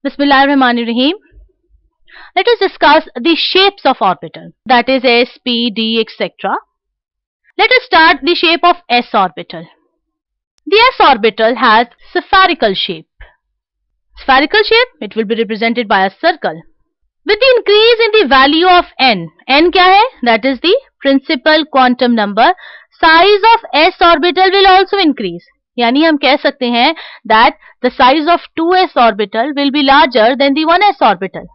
Bismillahirrahmanirrahim. Let us discuss the shapes of orbital, that is S, P, D, etc. Let us start the shape of S orbital. The S orbital has spherical shape. Spherical shape, it will be represented by a circle. With the increase in the value of n क्या है? That is the principal quantum number. Size of S orbital will also increase. यानी हम कह सकते हैं that the size of 2s orbital will be larger than the 1s orbital.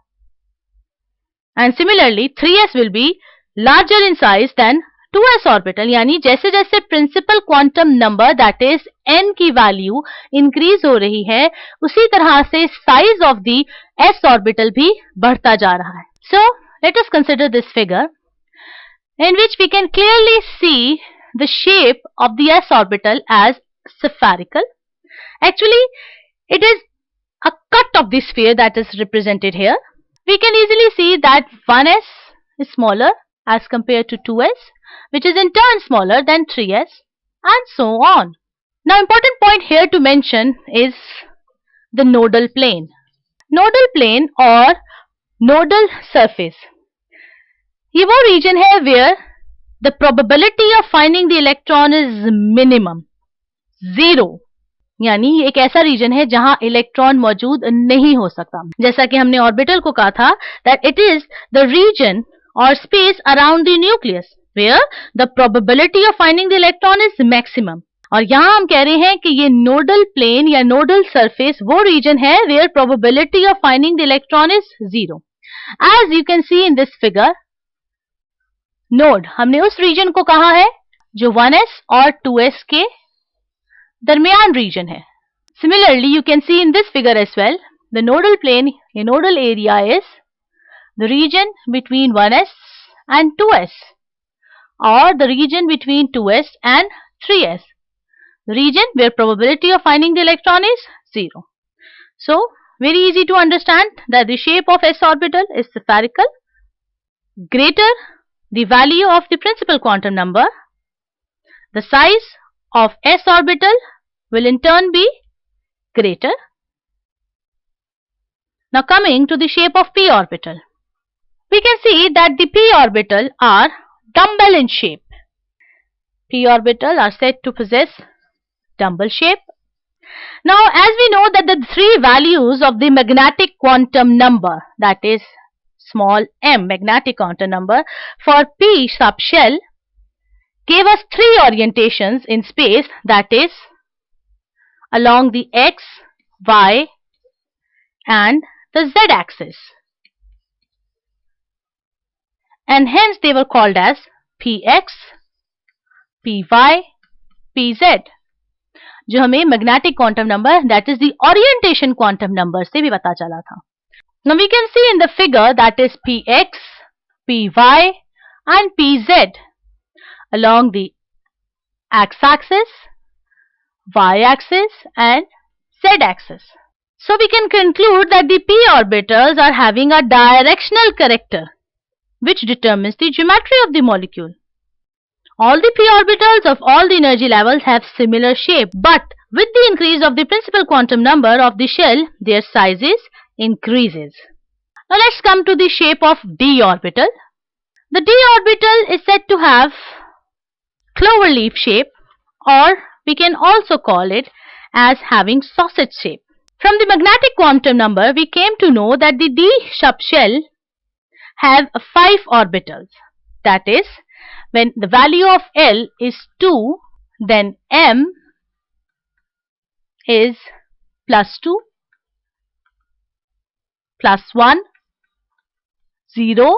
And similarly, 3s will be larger in size than 2s orbital. यानी जैसे जैसे principal quantum number that is n की value increase हो रही है, उसी तरह से size of the s orbital भी बढ़ता जा रहा है. So, let us consider this figure in which we can clearly see the shape of the s orbital as spherical. Actually, it is a cut of the sphere that is represented here. We can easily see that 1s is smaller as compared to 2s, which is in turn smaller than 3s, and so on. Now, important point here to mention is the nodal plane. Nodal plane or nodal surface. ये वो region है where the probability of finding the electron is minimum. 0. यानी एक ऐसा reason है जहां electron मौजूद नहीं हो सकता. जैसा कि हमने ऑर्बिटल को कहा था that it is the region or space around the nucleus where the probability of finding the electron is maximum. और यहां हम कह रहे हैं कि ये नोडल प्लेन या नोडल सरफेस वो रीजन है where probability of finding the electron is 0. As you can see in this figure, node हमने उस रीजन को कहा है जो 1s और 2s के दरमियान रीजन है. Similarly, you can see in this figure as well, the nodal plane, a nodal area is the region between 1s and 2s, or the region between 2s and 3s, the region where probability of finding the electron is 0. So, very easy to understand that the shape of s orbital is spherical. Greater the value of the principal quantum number, the size of s orbital will in turn be greater. Now coming to the shape of p orbital. We can see that the p orbital are dumbbell in shape. P orbital are said to possess dumbbell shape. Now as we know that the three values of the magnetic quantum number, that is small m magnetic quantum number for p subshell, gave us three orientations in space, that is along the x, y and the z axis, and hence they were called as px, py, pz, जो हमें magnetic quantum number that is the orientation quantum number से भी पता चला था. Now we can see in the figure that is px, py and pz along the x-axis, y-axis and z-axis. So we can conclude that the p orbitals are having a directional character which determines the geometry of the molecule. All the p orbitals of all the energy levels have similar shape, but with the increase of the principal quantum number of the shell, their sizes increases. Now let's come to the shape of d orbital. The d orbital is said to have cloverleaf shape, or we can also call it as having sausage shape. From the magnetic quantum number, we came to know that the d subshell have 5 orbitals. That is, when the value of L is 2, then M is +2, +1, 0,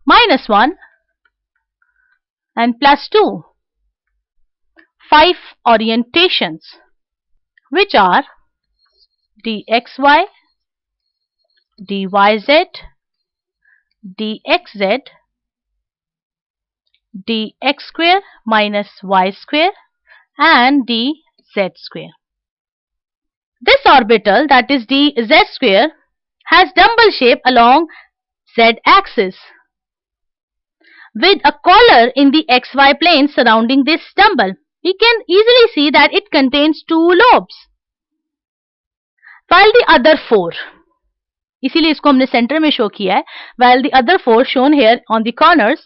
-1 and +2. 5 orientations, which are dxy, dyz, dxz, dx square minus y square and dz square. This orbital, that is dz square, has dumbbell shape along z-axis with a collar in the xy plane surrounding this dumbbell. We can easily see that it contains 2 lobes. while the other four, इसीलिए इसको हमने centre में show किया है, while the other four shown here on the corners,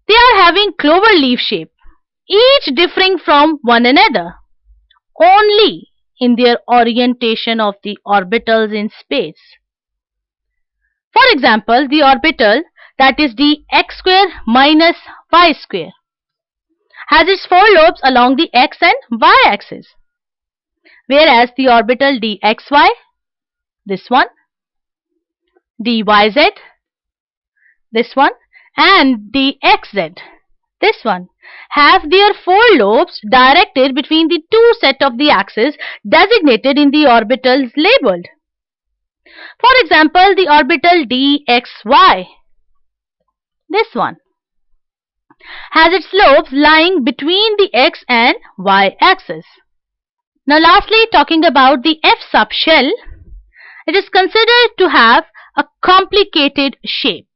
they are having clover leaf shape, each differing from one another only in their orientation of the orbitals in space. For example, the orbital that is dx square minus y square has its four lobes along the x and y axis, whereas the orbital dxy, this one, dyz, this one, and dxz, this one, have their four lobes directed between the two set of the axes designated in the orbitals labeled. For example, the orbital dxy, this one, has its lobes lying between the x and y axis. Now lastly, talking about the F subshell, it is considered to have a complicated shape.